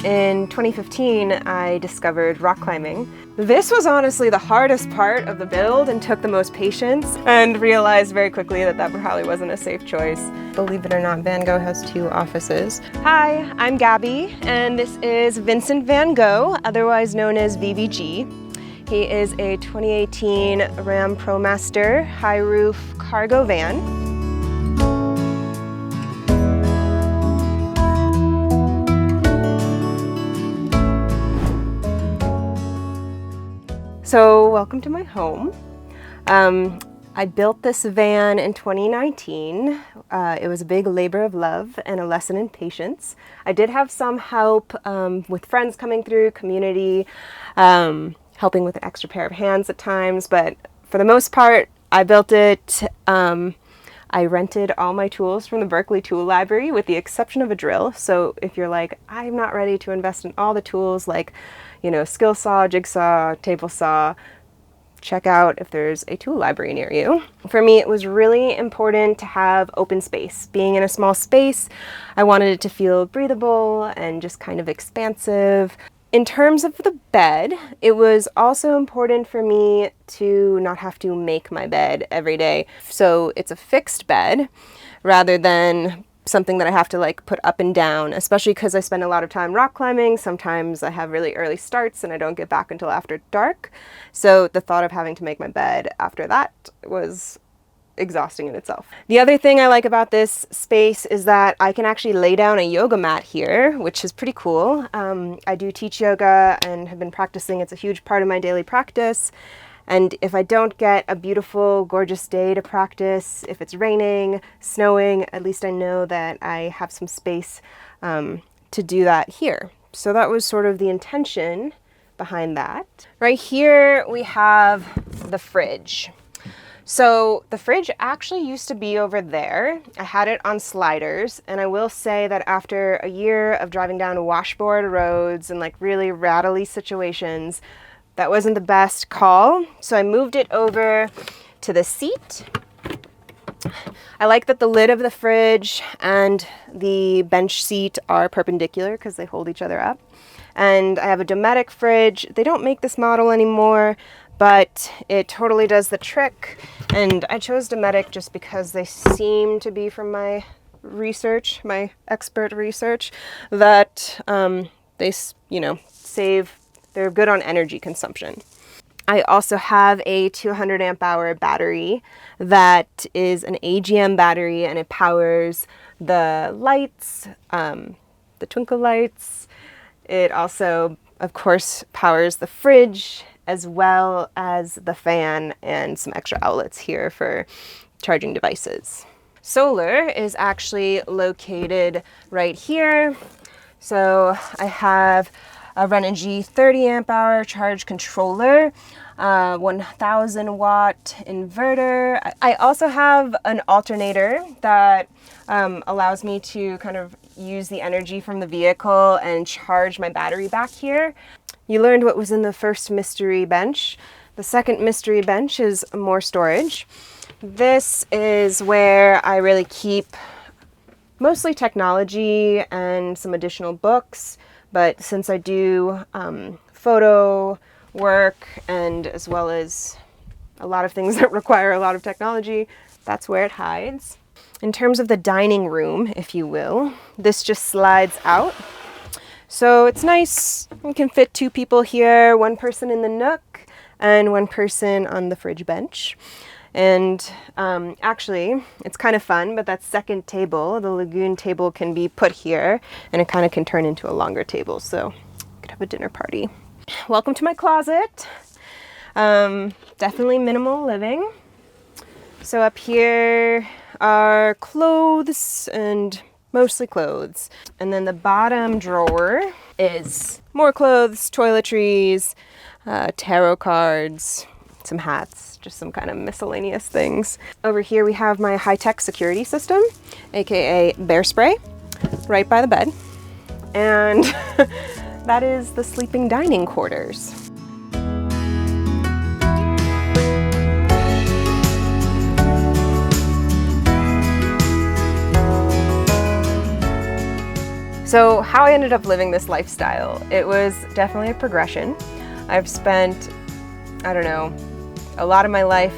In 2015, I discovered rock climbing. This was honestly the hardest part of the build and took the most patience, and realized very quickly that that probably wasn't a safe choice. Believe it or not, Van Gogh has 2 offices. Hi, I'm Gaby, and this is Vincent Van Gogh, otherwise known as VVG. He is a 2018 Ram ProMaster high roof cargo van. So welcome to my home. I built this van in 2019. It was a big labor of love and a lesson in patience. I did have some help with friends coming through, community, helping with an extra pair of hands at times, but for the most part, I built it. I rented all my tools from the Berkeley Tool Library with the exception of a drill. So if you're like, I'm not ready to invest in all the tools like, you know, skill saw, jigsaw, table saw, check out if there's a tool library near you. For me, it was really important to have open space. Being in a small space, I wanted it to feel breathable and just kind of expansive. In terms of the bed, it was also important for me to not have to make my bed every day. So it's a fixed bed rather than something that I have to like put up and down, especially because I spend a lot of time rock climbing. Sometimes I have really early starts and I don't get back until after dark. So the thought of having to make my bed after that was exhausting in itself. The other thing I like about this space is that I can actually lay down a yoga mat here, which is pretty cool. I do teach yoga and have been practicing. It's a huge part of my daily practice. And if I don't get a beautiful, gorgeous day to practice, if it's raining, snowing, at least I know that I have some space to do that here. So that was sort of the intention behind that. Right here we have the fridge. So the fridge actually used to be over there. I had it on sliders, and I will say that after a year of driving down washboard roads and like really rattly situations, that wasn't the best call. So I moved it over to the seat. I like that the lid of the fridge and the bench seat are perpendicular because they hold each other up. And I have a Dometic fridge. They don't make this model anymore, but it totally does the trick. And I chose Dometic just because they seem to be, from my research, my expert research, that they, you know, they're good on energy consumption. I also have a 200 amp hour battery that is an AGM battery, and it powers the lights, the twinkle lights. It also, of course, powers the fridge as well as the fan and some extra outlets here for charging devices. Solar is actually located right here. So I have a Renogy 30 amp hour charge controller, 1000 watt inverter. I also have an alternator that allows me to kind of use the energy from the vehicle and charge my battery back here. You learned what was in the first mystery bench. The second mystery bench is more storage. This is where I really keep mostly technology and some additional books. But since I do photo work and as well as a lot of things that require a lot of technology, that's where it hides. In terms of the dining room, if you will, this just slides out. So it's nice. We can fit 2 people here, 1 person in the nook and 1 person on the fridge bench. And actually, it's kind of fun, but that second table, the Lagoon table, can be put here, and it kind of can turn into a longer table, so you could have a dinner party. Welcome to my closet. Definitely minimal living. So up here are clothes, and mostly clothes. And then the bottom drawer is more clothes, toiletries, tarot cards, some hats, just some kind of miscellaneous things. Over here we have my high-tech security system, aka bear spray, right by the bed. And that is the sleeping dining quarters. So how I ended up living this lifestyle, it was definitely a progression. I've spent, I don't know, a lot of my life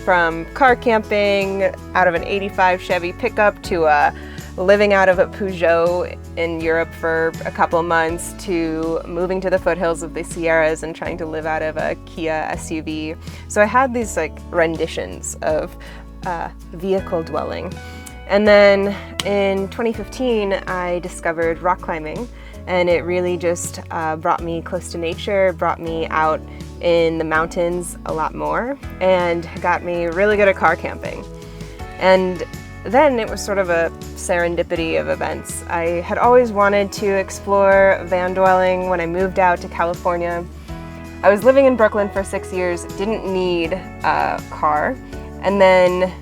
from car camping out of an 85 Chevy pickup to living out of a Peugeot in Europe for a couple months to moving to the foothills of the Sierras and trying to live out of a Kia SUV. So I had these like renditions of vehicle dwelling. And then in 2015, I discovered rock climbing, and it really just brought me close to nature, brought me out in the mountains a lot more, and got me really good at car camping. And then it was sort of a serendipity of events. I had always wanted to explore van dwelling when I moved out to California. I was living in Brooklyn for 6 years, didn't need a car, and then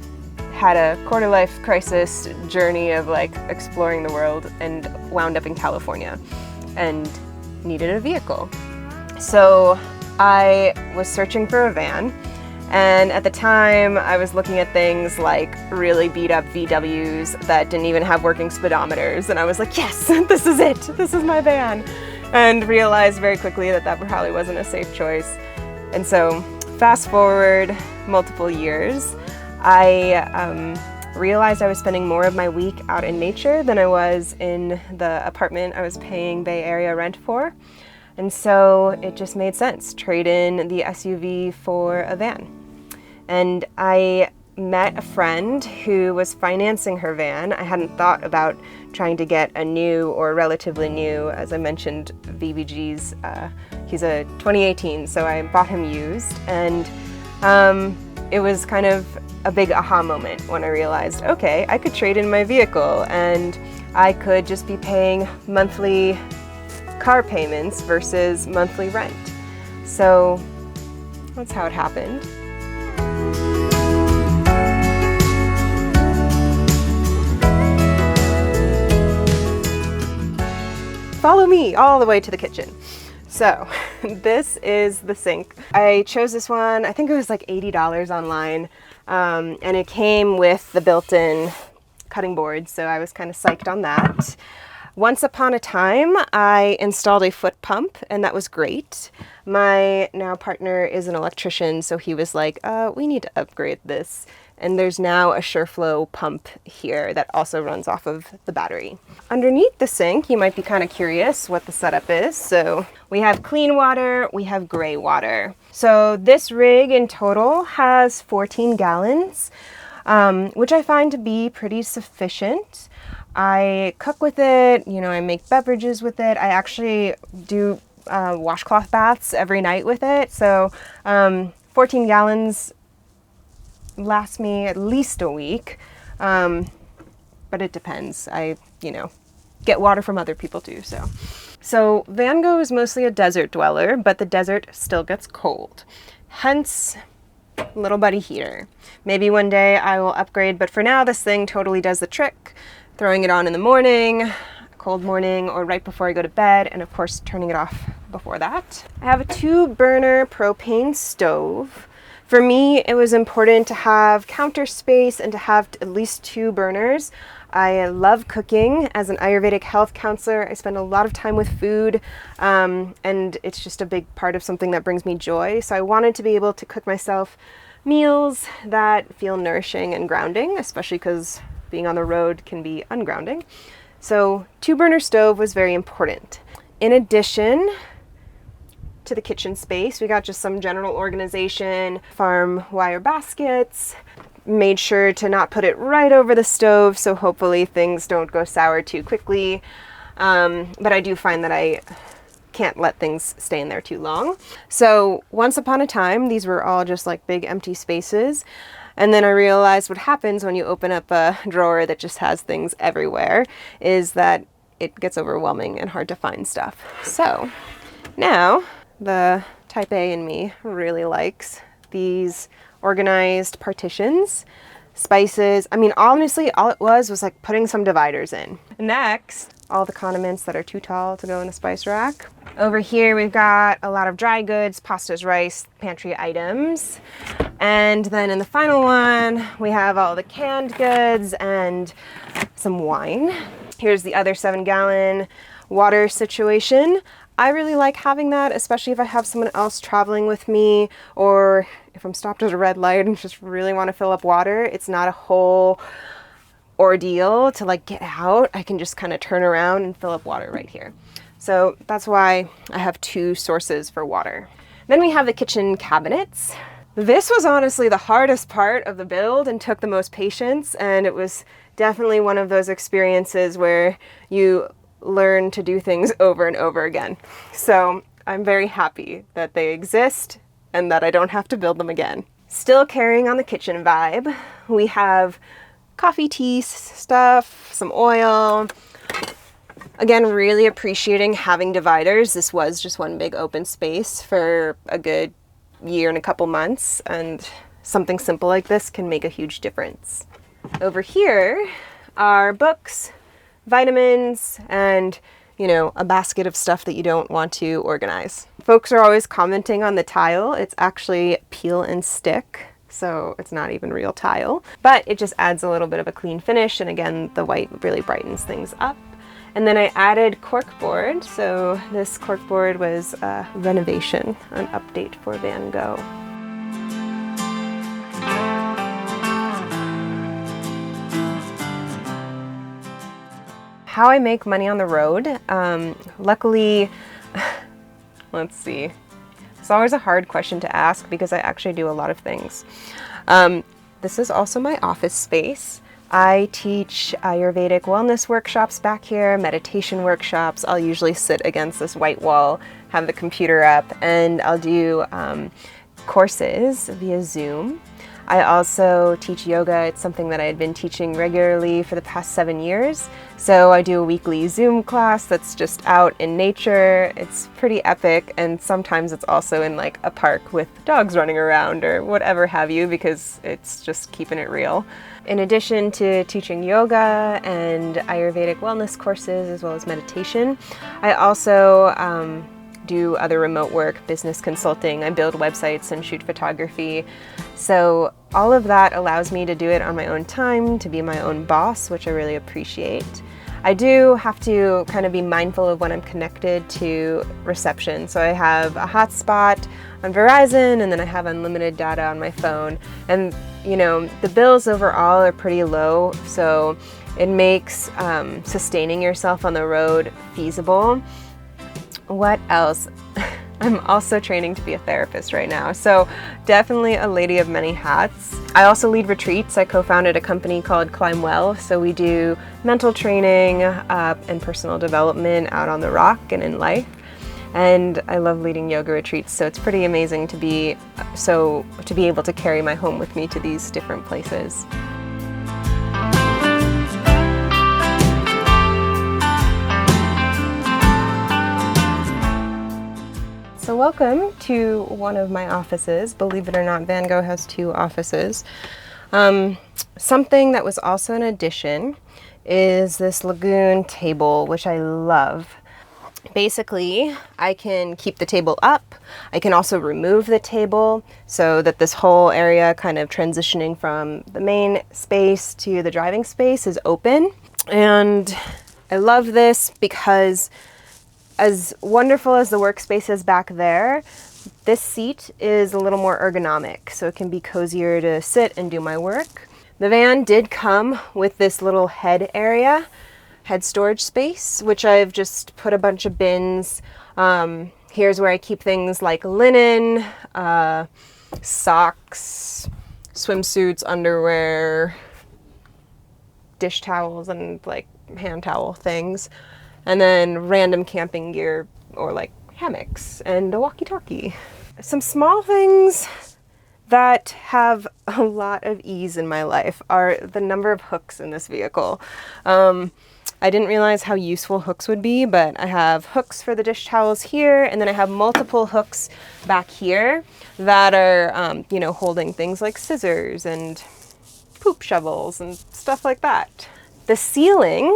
had a quarter-life crisis journey of like exploring the world and wound up in California and needed a vehicle. So I was searching for a van, and at the time I was looking at things like really beat up VWs that didn't even have working speedometers, and I was like, yes, this is it, this is my van, and realized very quickly that that probably wasn't a safe choice. And so fast forward multiple years, I realized I was spending more of my week out in nature than I was in the apartment I was paying Bay Area rent for. And so it just made sense, trade in the SUV for a van. And I met a friend who was financing her van. I hadn't thought about trying to get a new or relatively new, as I mentioned, VBG's, he's a 2018, so I bought him used. And it was kind of a big aha moment when I realized, okay, I could trade in my vehicle and I could just be paying monthly car payments versus monthly rent. So that's how it happened. Follow me all the way to the kitchen. So this is the sink. I chose this one, I think it was like $80 online, and it came with the built-in cutting board, so I was kind of psyched on that. Once upon a time, I installed a foot pump, and that was great. My now partner is an electrician, so he was like, we need to upgrade this. And there's now a SureFlow pump here that also runs off of the battery. Underneath the sink, you might be kind of curious what the setup is. So we have clean water, we have gray water. So this rig in total has 14 gallons, which I find to be pretty sufficient. I cook with it, you know, I make beverages with it. I actually do washcloth baths every night with it. So 14 gallons lasts me at least a week, but it depends. I, you know, get water from other people too, so. So Van Gogh is mostly a desert dweller, but the desert still gets cold. Hence, little buddy heater. Maybe one day I will upgrade, but for now this thing totally does the trick. Throwing it on in the morning, cold morning, or right before I go to bed, and of course turning it off before that. I have a 2-burner propane stove. For me, it was important to have counter space and to have at least 2 burners. I love cooking. As an Ayurvedic health counselor, I spend a lot of time with food, and it's just a big part of something that brings me joy. So I wanted to be able to cook myself meals that feel nourishing and grounding, especially because being on the road can be ungrounding. So 2-burner stove was very important. In addition to the kitchen space, we got just some general organization, farm wire baskets, made sure to not put it right over the stove, so hopefully things don't go sour too quickly. But I do find that I can't let things stay in there too long. So once upon a time, these were all just like big empty spaces. And then I realized what happens when you open up a drawer that just has things everywhere is that it gets overwhelming and hard to find stuff. So now the type A in me really likes these organized partitions, spices. I mean, honestly, all it was like putting some dividers in. Next, all the condiments that are too tall to go in the spice rack. Over here, we've got a lot of dry goods, pastas, rice, pantry items. And then in the final one, we have all the canned goods and some wine. Here's the other 7-gallon water situation. I really like having that, especially if I have someone else traveling with me, or if I'm stopped at a red light and just really want to fill up water. It's not a whole ordeal to like get out. I can just kind of turn around and fill up water right here. So that's why I have 2 sources for water. Then we have the kitchen cabinets. This was honestly the hardest part of the build and took the most patience, and it was definitely one of those experiences where you learn to do things over and over again. So I'm very happy that they exist and that I don't have to build them again. Still carrying on the kitchen vibe, we have coffee, tea stuff, some oil. Again, really appreciating having dividers. This was just one big open space for a good year and a couple months, and something simple like this can make a huge difference. Over here are books, vitamins, and, you know, a basket of stuff that you don't want to organize. Folks are always commenting on the tile. It's actually peel and stick, so it's not even real tile, but it just adds a little bit of a clean finish, and again, the white really brightens things up. And then I added corkboard, so this corkboard was a renovation, an update for Van Gogh. How I make money on the road. Luckily, let's see. It's always a hard question to ask because I actually do a lot of things. This is also my office space. I teach Ayurvedic wellness workshops back here, meditation workshops. I'll usually sit against this white wall, have the computer up, and I'll do courses via Zoom. I also teach yoga. It's something that I had been teaching regularly for the past 7 years. So I do a weekly Zoom class that's just out in nature. It's pretty epic, and sometimes it's also in like a park with dogs running around or whatever have you, because it's just keeping it real. In addition to teaching yoga and Ayurvedic wellness courses as well as meditation, I also do other remote work, business consulting. I build websites and shoot photography. So all of that allows me to do it on my own time, to be my own boss, which I really appreciate. I do have to kind of be mindful of when I'm connected to reception. So I have a hotspot on Verizon, and then I have unlimited data on my phone. And you know, the bills overall are pretty low, so it makes sustaining yourself on the road feasible. What else? I'm also training to be a therapist right now, so definitely a lady of many hats. I also lead retreats. I co-founded a company called Climb Well, so we do mental training and personal development out on the rock and in life. And I love leading yoga retreats, so it's pretty amazing to be able to carry my home with me to these different places. So welcome to one of my offices. Believe it or not, Van Gogh has 2 offices. Something that was also an addition is this lagoon table, which I love. Basically, I can keep the table up. I can also remove the table so that this whole area kind of transitioning from the main space to the driving space is open. And I love this because as wonderful as the workspace is back there, this seat is a little more ergonomic, so it can be cozier to sit and do my work. The van did come with this little head area, head storage space, which I've just put a bunch of bins. Here's where I keep things like linen, socks, swimsuits, underwear, dish towels, and like hand towel things. And then random camping gear or like hammocks and a walkie-talkie. Some small things that have a lot of ease in my life are the number of hooks in this vehicle. I didn't realize how useful hooks would be, but I have hooks for the dish towels here, and then I have multiple hooks back here that are, holding things like scissors and poop shovels and stuff like that. The ceiling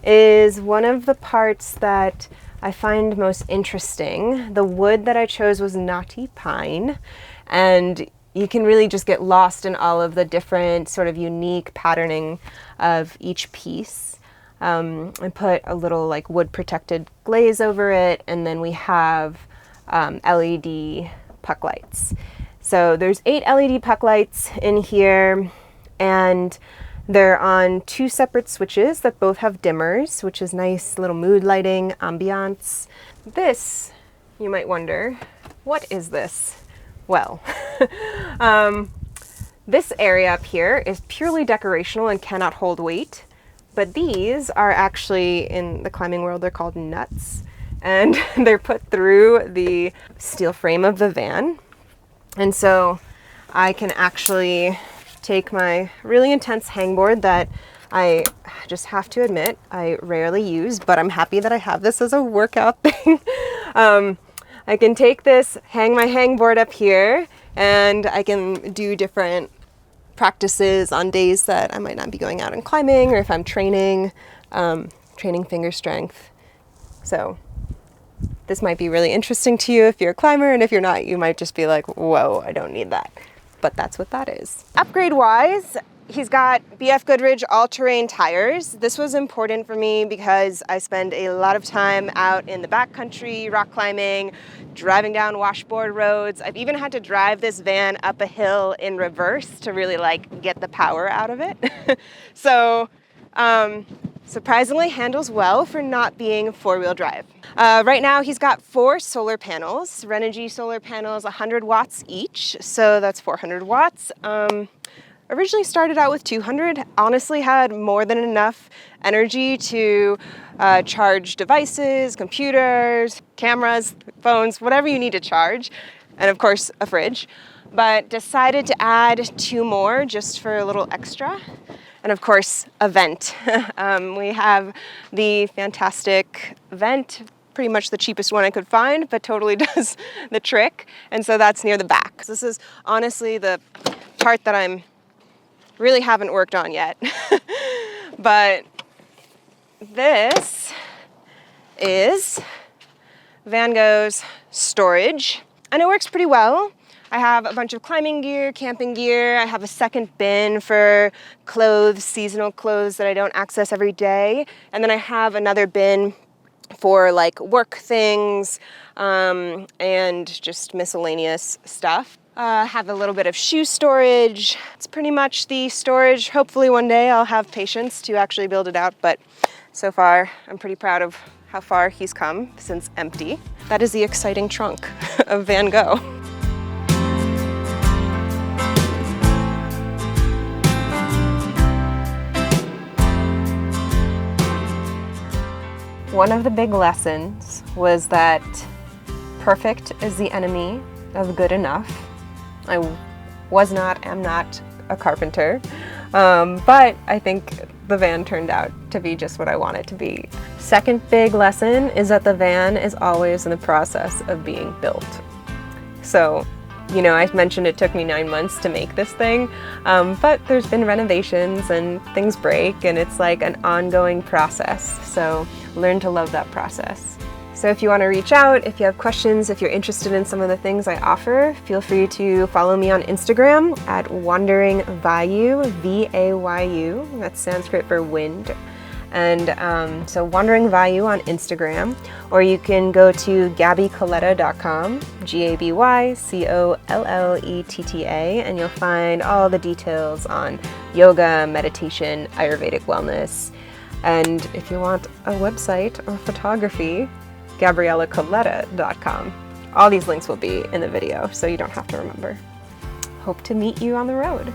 is one of the parts that I find most interesting. The wood that I chose was nati pine, and you can really just get lost in all of the different sort of unique patterning of each piece. and put a little like wood protected glaze over it, and then we have LED puck lights. So there's 8 LED puck lights in here, and they're on 2 separate switches that both have dimmers, which is nice little mood lighting ambiance. This, you might wonder, what is this? Well, this area up here is purely decorational and cannot hold weight, but these are actually, in the climbing world, they're called nuts, and they're put through the steel frame of the van. And so I can actually take my really intense hangboard that I just have to admit I rarely use, but I'm happy that I have this as a workout thing. I can take this, hang my hangboard up here, and I can do different practices on days that I might not be going out and climbing, or if I'm training finger strength. So this might be really interesting to you if you're a climber, and if you're not, you might just be like, whoa, I don't need that. But that's what that is. Upgrade-wise, he's got BF Goodrich all-terrain tires. This was important for me because I spend a lot of time out in the backcountry, rock climbing, driving down washboard roads. I've even had to drive this van up a hill in reverse to really like get the power out of it. So, surprisingly handles well for not being 4-wheel drive. Right now he's got 4 solar panels, Renogy solar panels, 100 watts each, so that's 400 watts. Originally started out with 200, honestly had more than enough energy to charge devices, computers, cameras, phones, whatever you need to charge, and of course a fridge, but decided to add 2 more just for a little extra. And of course, a vent. We have the fantastic vent, pretty much the cheapest one I could find, but totally does the trick. And so that's near the back. This is honestly the part that I'm really haven't worked on yet. But this is Van Gogh's storage, and it works pretty well. I have a bunch of climbing gear, camping gear. I have a second bin for clothes, seasonal clothes that I don't access every day. And then I have another bin for like work things and just miscellaneous stuff. Have a little bit of shoe storage. It's pretty much the storage. Hopefully one day I'll have patience to actually build it out, but so far I'm pretty proud of how far he's come since empty. That is the exciting trunk of Van Gogh. One of the big lessons was that perfect is the enemy of good enough. I am not a carpenter, but I think the van turned out to be just what I want it to be. Second big lesson is that the van is always in the process of being built. So, you know, I mentioned it took me 9 months to make this thing, but there's been renovations and things break, and it's like an ongoing process. So learn to love that process. So if you want to reach out, if you have questions, if you're interested in some of the things I offer, feel free to follow me on Instagram at Wandering Vayu, V-A-Y-U, that's Sanskrit for wind. And so Wandering Vayu on Instagram, or you can go to GabyColletta.com, G-A-B-Y-C-O-L-L-E-T-T-A, and you'll find all the details on yoga, meditation, Ayurvedic wellness. And if you want a website or photography, GabriellaColletta.com. All these links will be in the video, so you don't have to remember. Hope to meet you on the road.